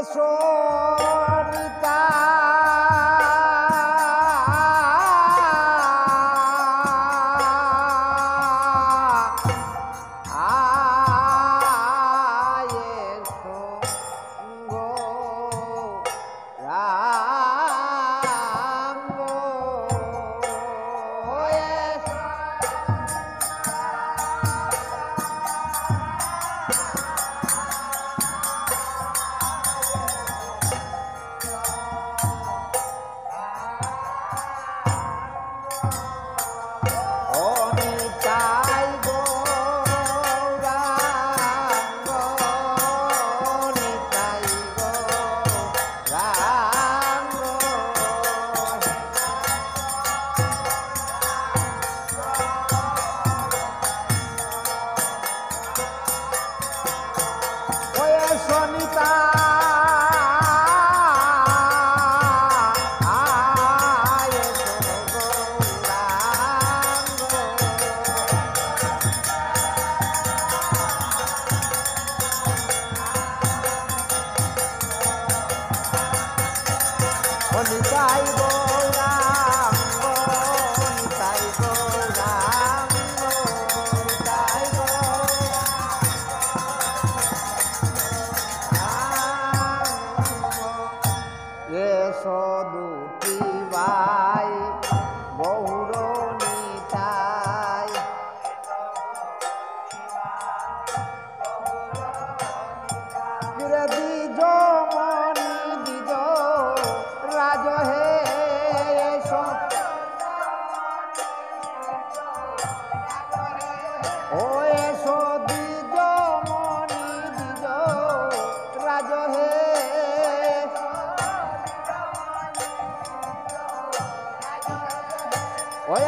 সোনিতা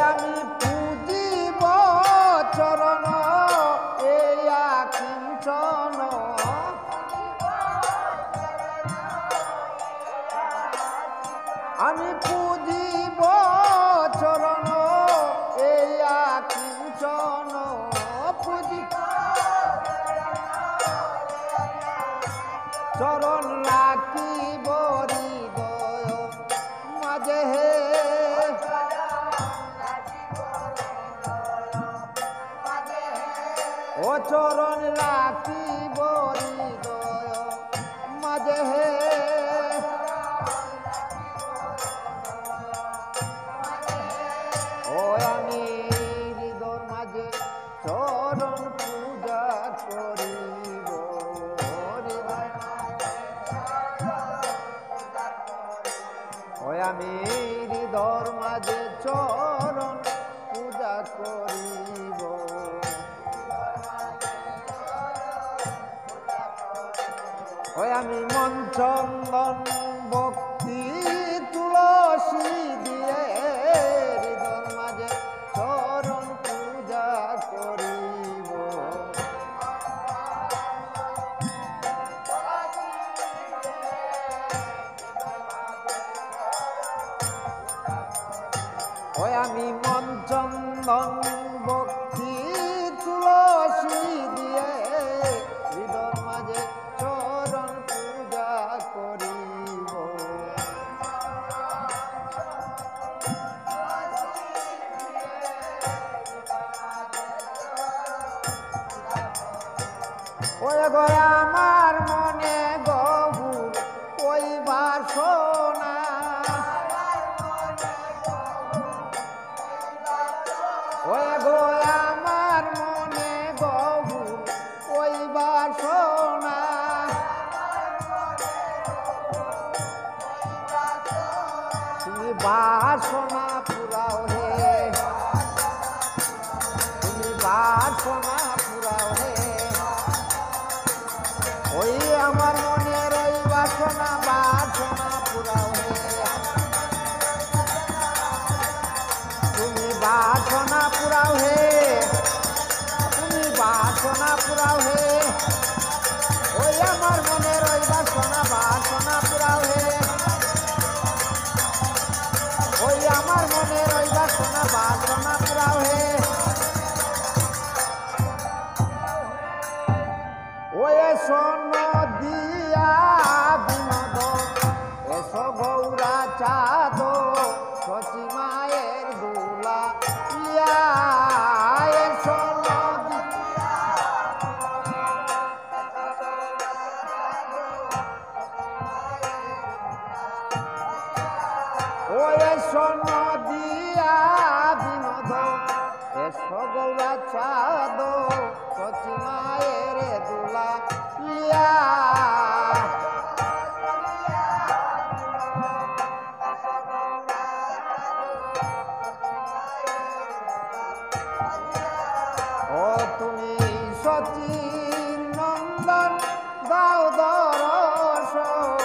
আমি পূজিব চরণ এয়া কিঞ্চন আমি পূজিব চরণ এয়া কিঞ্চন পূজিব চরণ রাখিব হৃদয় মাঝে ও চরণ রাখিব হৃদয় মাঝে ও আমি হৃদয় মাঝে চরণ পূজা করিব ও আমি হৃদয় মাঝে চরণ পূজা করিব ওই আমি মন চন্দন ভক্তি তুলসী দিয়ে হৃদয় মাঝে চরণ পূজা করিব ওই আমি মন চন্দন ভক্তি তুলসী দিয়ে হৃদয় মাঝে চরণ পূজা করিব ওই গো আমার মনে গহু ওই বাসনা ওই গো আমার মনে গহু ওই বাসনা তুমি বাসনা পুরাও হে তুমি বাসনা পুরাও হে ওই আমার মনের ওই বাসনা পুরাও হে তুমি বাসনা পুরাও হে তুমি বাসনা পুরাও হে ওই আমার মনের ওই বাসনা পুরাও হে ওই আমার মনের ওই বাসনা পুরাও হে ওই সোন দিয়া আসন দিয়া বিনোদ এসো গৌরা চাঁদ সচি মায়ের দুলা লিয়া ও তুমি সচির নন্দন দাও দর্শন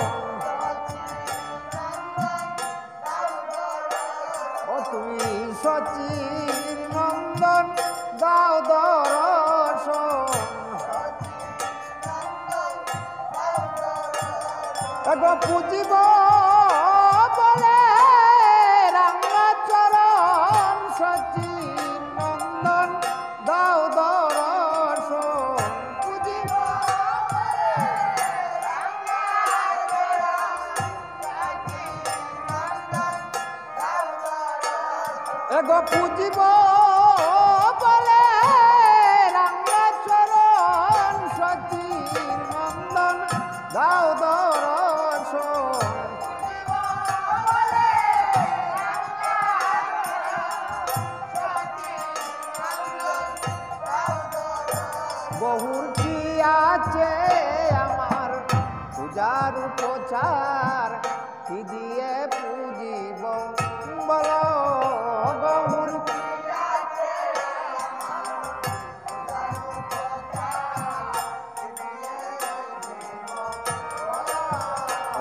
ও তুমি সচির নন্দন দাও দর্শন এগো পুজিব বলে রাঙ্গা চরণ সচির নন্দন দাও দর্শন পুজিব এগো পুজিব বলে রাঙ্গা চরণ সচির নন্দন দাও দর্শন বহুর কি আছে আমার পূজার উপচার কি দিয়ে পুজিব বল বহুর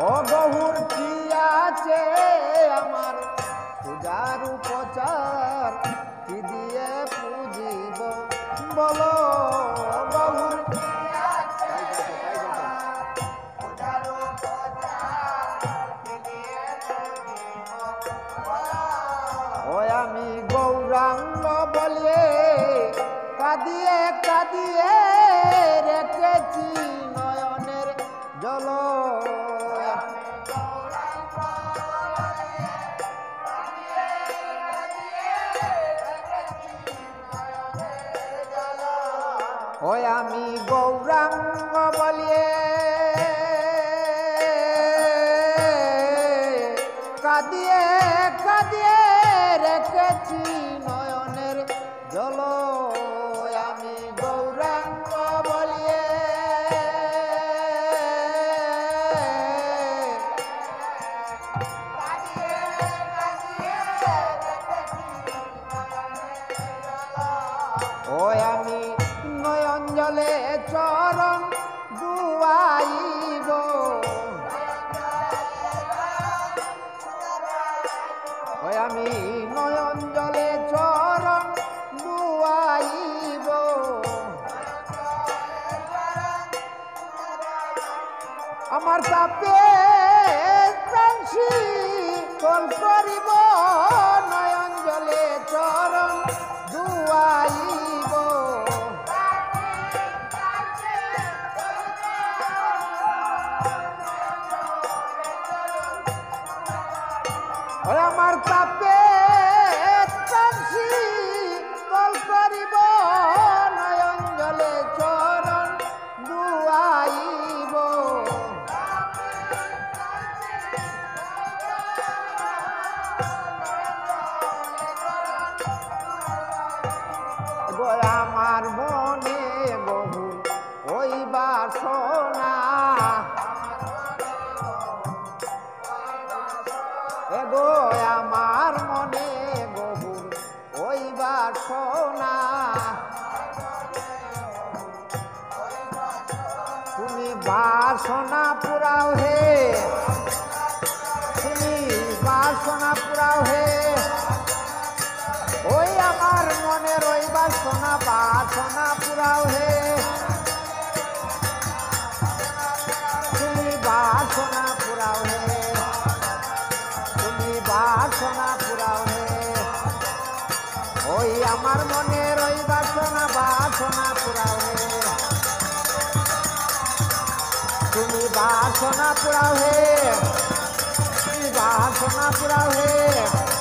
ও বহুর কি আছে আমার পূজার উপচার কি দিয়ে পুজিব বলো বহুর ও আমি গৌরাঙ্গ বলিয়ে কাঁদিয়ে কাঁদিয়ে রেখেছি নয়নের জল ওই আমি গৌরাঙ্গ বলিয়ে কাঁদিয়ে কাঁদিয়ে রেখেছি নয়নের জল আমি গৌরাঙ্গ বলিয়ে ওই আমি নয়ন জলে চরণ ডুবাইব ওই আমি নয়ন জলে চরণ ডুবাইব আমার তাপে প্রাণসী কল করিব নয়ন জলে চরণ ডুবাইব আমার তাপে প্রাণসী কল করিব নয়ন জলে চরণ ডুবাইব আমার মনে বহু ওই বাসনা এগো আমার মনে বহু ওই বাসনা তুমি বাসনা পুরাও হে তুমি বাসনা পুরাও হে ওই আমার মনের ওই বাসনা বাসনা পুরাও হে তুমি বাসনা পুরাও হে তুমি বাসনা পুরাও হে ওই আমার মনের ওই বাসনা বাসনা পুরাও হে তুমি বাসনা পুরাও হে তুমি বাসনা পুরাও হে